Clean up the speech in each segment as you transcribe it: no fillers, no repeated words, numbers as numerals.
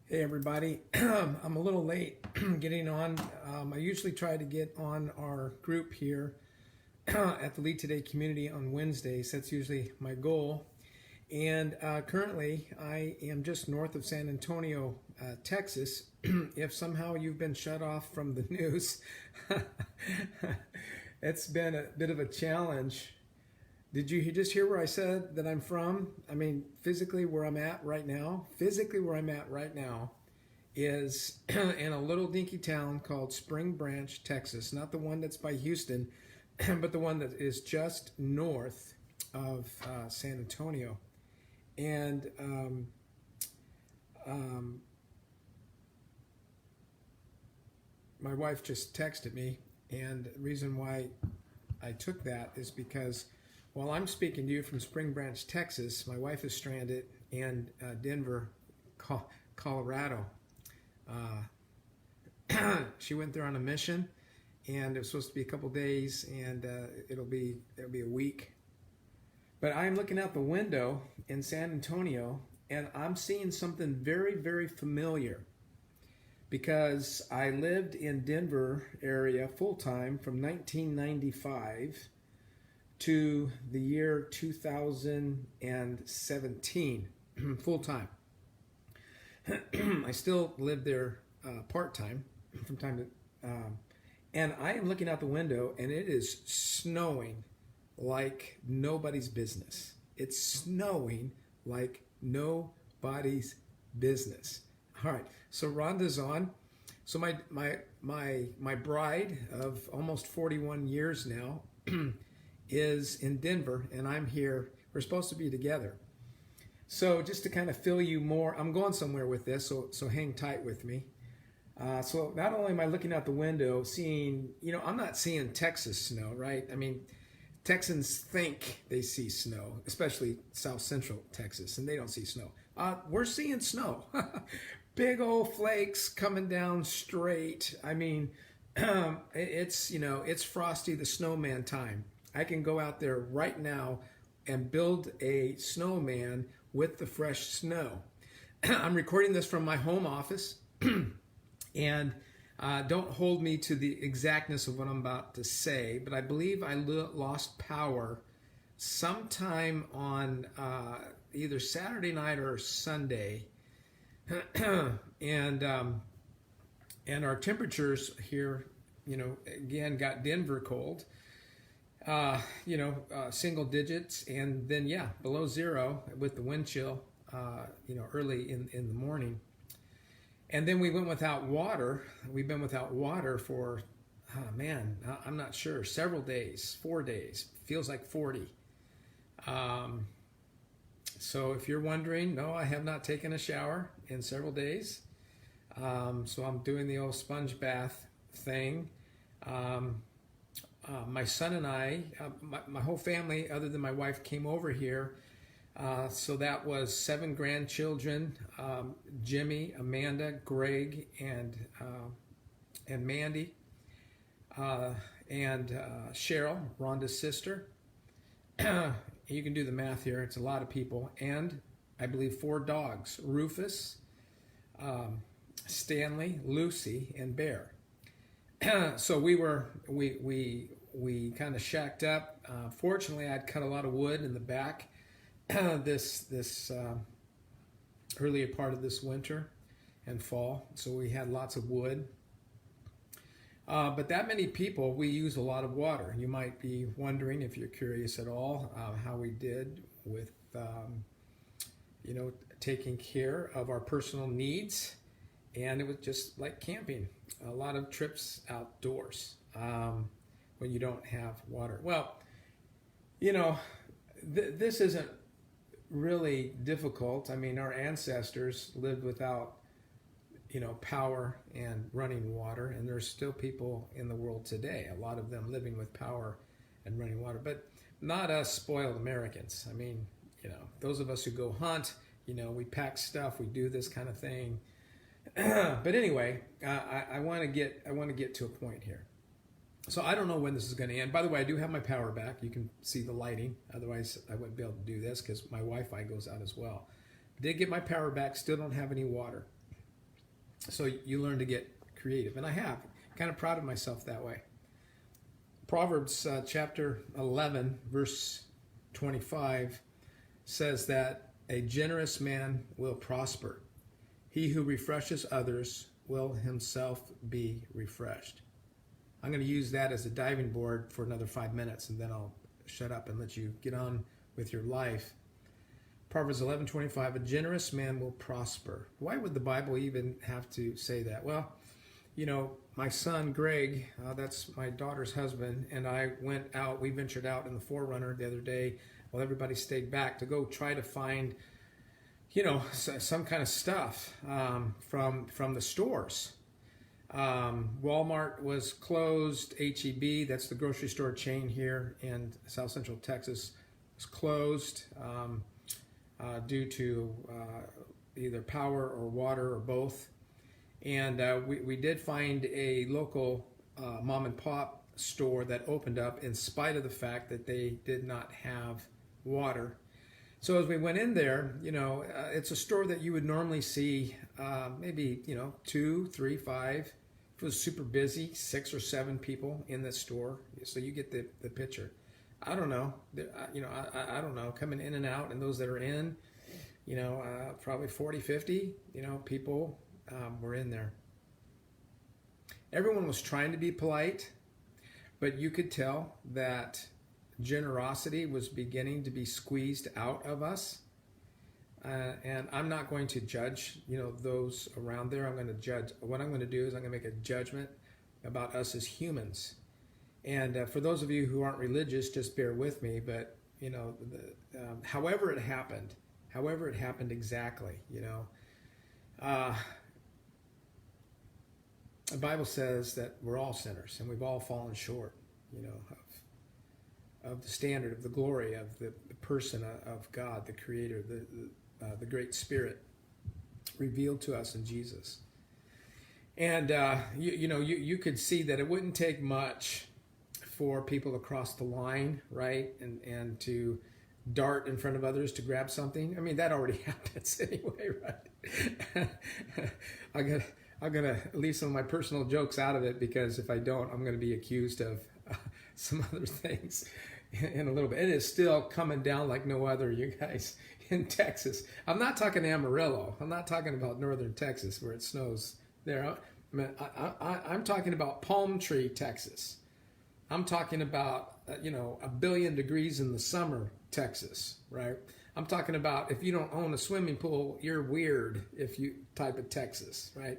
Hey everybody, I'm a little late getting on. I usually try to get on our group here at the Lead Today community on Wednesdays. That's usually my goal. And currently, I am just north of San Antonio, Texas. If somehow you've been shut off from the news, it's been a bit of a challenge. Did you just hear where I said that I'm from? I mean, physically where I'm at right now is in a little dinky town called Spring Branch, Texas. Not the one that's by Houston, but the one that is just north of San Antonio. And my wife just texted me, and the reason why I took that is because while I'm speaking to you from Spring Branch, Texas, my wife is stranded in Denver, Colorado. She went there on a mission, and it was supposed to be a couple days, and it'll be a week. But I'm looking out the window in San Antonio, and I'm seeing something very, very familiar, because I lived in Denver area full time from 1995 to the year 2017, full time. I still live there part time from time to, and I am looking out the window, and it is snowing like nobody's business. It's snowing like nobody's business. All right, so Rhonda's on. So my bride of almost 41 years now is in Denver, and I'm here. We're supposed to be together. So just to kind of fill you more, I'm going somewhere with this, so hang tight with me. So not only am I looking out the window, seeing, I'm not seeing Texas snow, right? I mean, Texans think they see snow, especially South Central Texas, and they don't see snow. We're seeing snow. Big old flakes coming down straight. I mean, it's Frosty the Snowman time. I can go out there right now and build a snowman with the fresh snow. I'm recording this from my home office, and don't hold me to the exactness of what I'm about to say, but I believe I lost power sometime on either Saturday night or Sunday, and our temperatures here, again got Denver cold. Single digits, and then below zero with the wind chill, early in the morning. And then we went without water. We've been without water for, I'm not sure, several days, 4 days, feels like 40. So if you're wondering, no, I have not taken a shower in several days. So I'm doing the old sponge bath thing. My son and I, my whole family, other than my wife, came over here. So that was 7 grandchildren: Jimmy, Amanda, Greg, and Mandy, and Cheryl, Rhonda's sister. You can do the math here. It's a lot of people, and I believe 4 dogs: Rufus, Stanley, Lucy, and Bear. So we kind of shacked up. Fortunately, I'd cut a lot of wood in the back this earlier part of this winter and fall, so we had lots of wood. But that many people, we use a lot of water. You might be wondering, if you're curious at all, how we did with taking care of our personal needs. And it was just like camping, a lot of trips outdoors when you don't have water. Well, this isn't really difficult. I mean, our ancestors lived without, power and running water, and there's still people in the world today, a lot of them living with power and running water, but not us spoiled Americans. I mean, those of us who go hunt, we pack stuff, we do this kind of thing. But anyway, I want to get to a point here. So I don't know when this is going to end. By the way, I do have my power back. You can see the lighting. Otherwise, I wouldn't be able to do this because my Wi-Fi goes out as well. Did get my power back. Still don't have any water. So you learn to get creative, and I have. Kind of proud of myself that way. Proverbs chapter 11, verse 25 says that a generous man will prosper. He who refreshes others will himself be refreshed. I'm going to use that as a diving board for another 5 minutes, and then I'll shut up and let you get on with your life. Proverbs 11:25, a generous man will prosper. Why would the Bible even have to say that? Well, you know, my son Greg, that's my daughter's husband, and I we ventured out in the Forerunner the other day while everybody stayed back to go try to find, you know, some kind of stuff from the stores. Walmart was closed. H-E-B, that's the grocery store chain here in South Central Texas, was closed due to either power or water or both. And we did find a local mom and pop store that opened up in spite of the fact that they did not have water. So as we went in there, you know, it's a store that you would normally see maybe, you know, 2, 3, 5. If it was super busy, 6 or 7 people in the store. So you get the picture. I don't know. You know, I don't know. Coming in and out, and those that are in, you know, probably 40, 50, you know, people were in there. Everyone was trying to be polite, but you could tell that generosity was beginning to be squeezed out of us. And I'm not going to judge, you know, those around there. I'm going to judge. What I'm going to do is I'm going to make a judgment about us as humans. And for those of you who aren't religious, just bear with me. But, you know, however it happened exactly, you know, the Bible says that we're all sinners and we've all fallen short, you know, of the standard, of the glory of the person of God, the Creator, the Great Spirit revealed to us in Jesus. And you know, you could see that it wouldn't take much for people to cross the line, right, and to dart in front of others to grab something. I mean, that already happens anyway, right? I'm gonna leave some of my personal jokes out of it, because if I don't, I'm gonna be accused of some other things in a little bit. It is still coming down like no other, you guys, in Texas. I'm not talking Amarillo. I'm not talking about northern Texas where it snows there. I'm talking about Palm Tree, Texas. I'm talking about, you know, 1 billion degrees in the summer, Texas, right? I'm talking about if you don't own a swimming pool, you're weird if you type of Texas, right?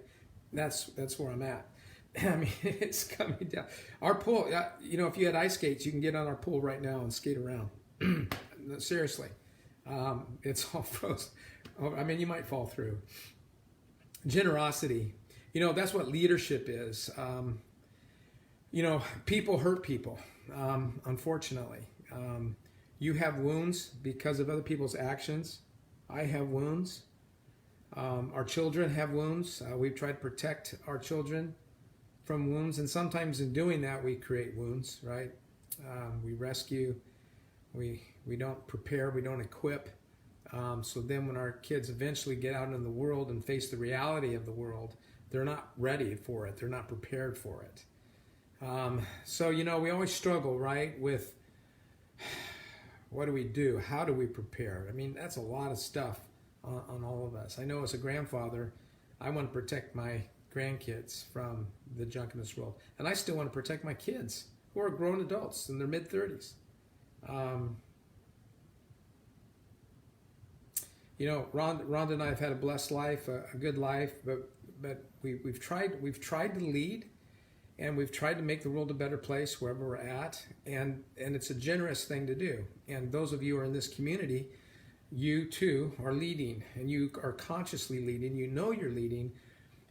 That's where I'm at. I mean, it's coming down. Our pool, you know, if you had ice skates, you can get on our pool right now and skate around. Seriously. It's all frozen. I mean, you might fall through. Generosity. You know, that's what leadership is. You know, people hurt people, unfortunately. You have wounds because of other people's actions. I have wounds. Our children have wounds. We've tried to protect our children from wounds, and sometimes in doing that, we create wounds, right? We rescue. We don't prepare. We don't equip. So then when our kids eventually get out in the world and face the reality of the world, they're not ready for it. They're not prepared for it. So, you know, we always struggle, right, with what do we do? How do we prepare? I mean, that's a lot of stuff on all of us. I know as a grandfather, I want to protect my grandkids from the junk in this world. And I still want to protect my kids who are grown adults in their mid-30s. You know, Rhonda and I have had a blessed life, a good life, but we've tried to lead, and we've tried to make the world a better place wherever we're at, and it's a generous thing to do. And those of you who are in this community, you too are leading, and you are consciously leading. You know you're leading,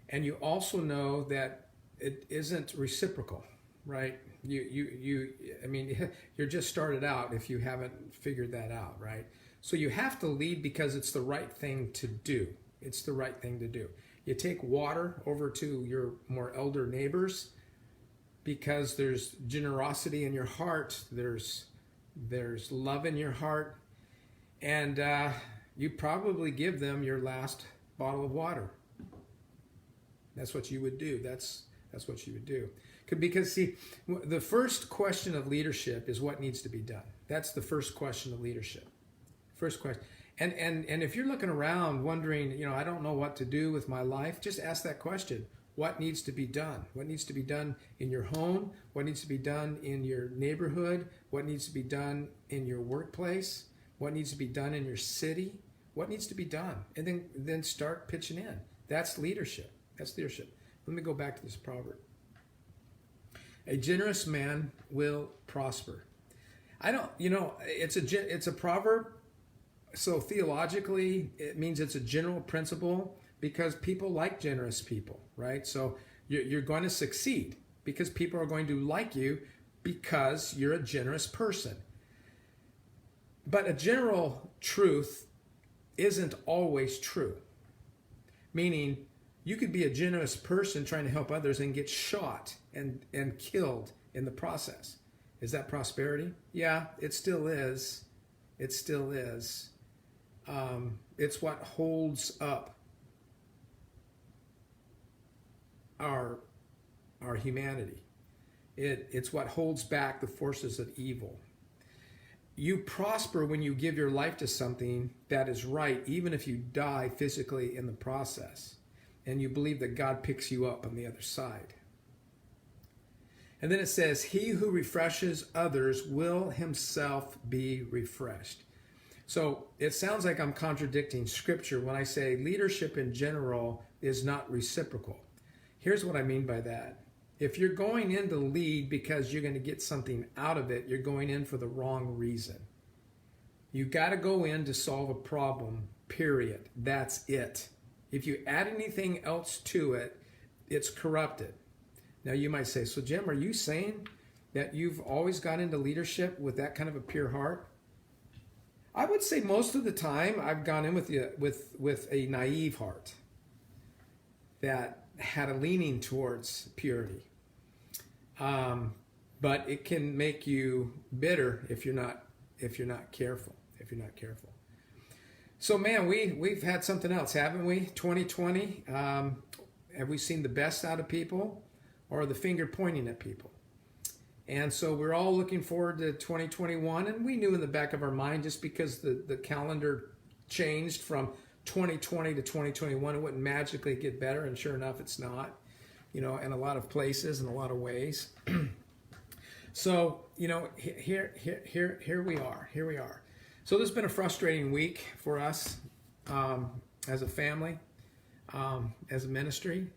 and you also know that it isn't reciprocal, right? I mean, you're just started out if you haven't figured that out, right? So you have to lead because it's the right thing to do. It's the right thing to do. You take water over to your more elder neighbors because there's generosity in your heart. There's love in your heart. And you probably give them your last bottle of water. That's what you would do. That's what you would do. Because see, the first question of leadership is what needs to be done. That's the first question of leadership. First question. And if you're looking around wondering, I don't know what to do with my life, just ask that question. What needs to be done? What needs to be done in your home? What needs to be done in your neighborhood? What needs to be done in your workplace? What needs to be done in your city? What needs to be done? And then start pitching in. That's leadership. That's leadership. Let me go back to this proverb. A generous man will prosper. It's a proverb. So theologically, it means it's a general principle because people like generous people, right? So you're going to succeed because people are going to like you because you're a generous person. But a general truth isn't always true. Meaning, you could be a generous person trying to help others and get shot and killed in the process. Is that prosperity? Yeah, it still is. It still is. It's what holds up our humanity. It's what holds back the forces of evil. You prosper when you give your life to something that is right, even if you die physically in the process, and you believe that God picks you up on the other side. And then it says, he who refreshes others will himself be refreshed. So it sounds like I'm contradicting scripture when I say leadership in general is not reciprocal. Here's what I mean by that. If you're going in to lead because you're going to get something out of it, you're going in for the wrong reason. You got to go in to solve a problem, period. That's it. If you add anything else to it, it's corrupted. Now you might say, so Jim, are you saying that you've always gone into leadership with that kind of a pure heart? I would say most of the time I've gone in with a naive heart that had a leaning towards purity. But it can make you bitter if you're not careful. So man, we've had something else, haven't we? 2020. Have we seen the best out of people or the finger pointing at people? And so we're all looking forward to 2021, and we knew in the back of our mind, just because the calendar changed from 2020 to 2021, it wouldn't magically get better, and sure enough, it's not, in a lot of places, in a lot of ways. So, here we are. So this has been a frustrating week for us as a family, as a ministry,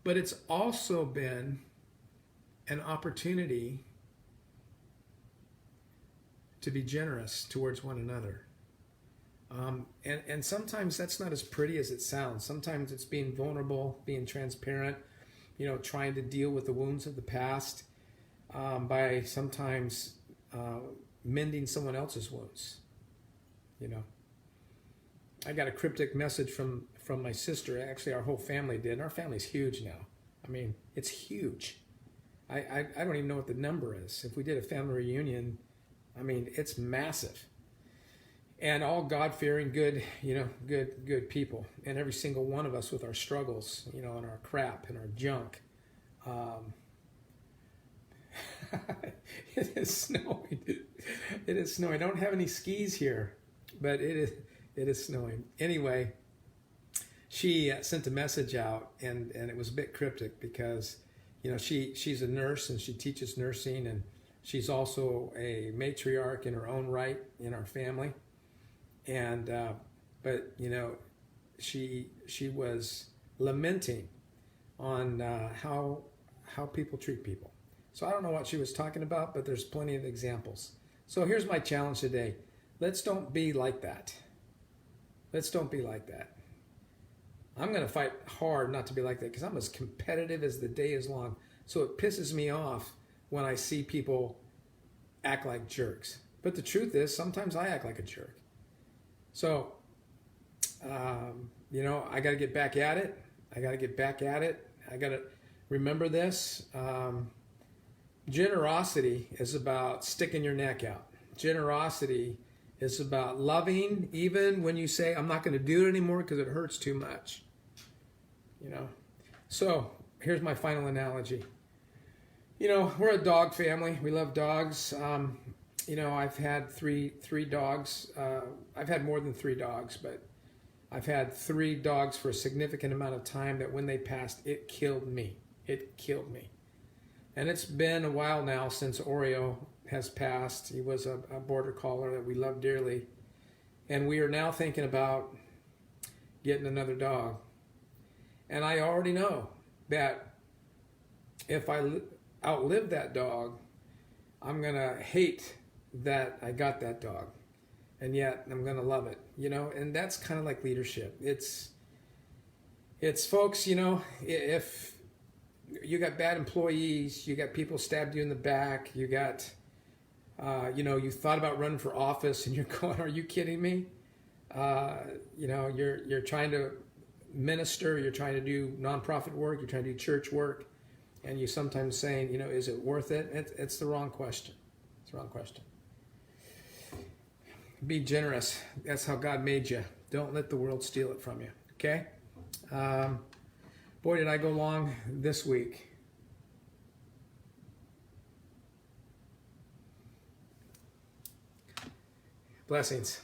but it's also been an opportunity to be generous towards one another. And sometimes that's not as pretty as it sounds. Sometimes it's being vulnerable, being transparent, trying to deal with the wounds of the past by sometimes mending someone else's wounds. I got a cryptic message from my sister. Actually, our whole family did. And our family's huge now. I mean, it's huge. I don't even know what the number is. If we did a family reunion, I mean, it's massive. And all God-fearing, good people. And every single one of us with our struggles, and our crap and our junk. It is snowing. It is snowing. I don't have any skis here, but it is snowing. Anyway, she sent a message out, and it was a bit cryptic because, she's a nurse and she teaches nursing, and she's also a matriarch in her own right in our family. And but she was lamenting on how people treat people. So I don't know what she was talking about, but there's plenty of examples. So here's my challenge today. Let's don't be like that. Let's don't be like that. I'm going to fight hard not to be like that because I'm as competitive as the day is long. So it pisses me off when I see people act like jerks. But the truth is, sometimes I act like a jerk. So, I got to get back at it. I got to remember this. Generosity is about sticking your neck out. Generosity is about loving even when you say, I'm not going to do it anymore because it hurts too much. So here's my final analogy. You know, we're a dog family. We love dogs. You know, I've had three dogs. I've had more than 3 dogs, but I've had 3 dogs for a significant amount of time that when they passed, it killed me. It killed me. And it's been a while now since Oreo has passed. He was a border collie that we love dearly. And we are now thinking about getting another dog. And I already know that if I outlive that dog, I'm going to hate that I got that dog. And yet I'm going to love it, you know, and that's kind of like leadership. It's folks, you know, if you got bad employees, you got people stabbed you in the back, you got, you know, you thought about running for office and you're going, are you kidding me? You know, you're trying to minister, you're trying to do nonprofit work, you're trying to do church work, and you sometimes saying, you know, is it worth it? It's the wrong question. It's the wrong question. Be generous. That's how God made you. Don't let the world steal it from you. Okay? Boy, did I go long this week. Blessings.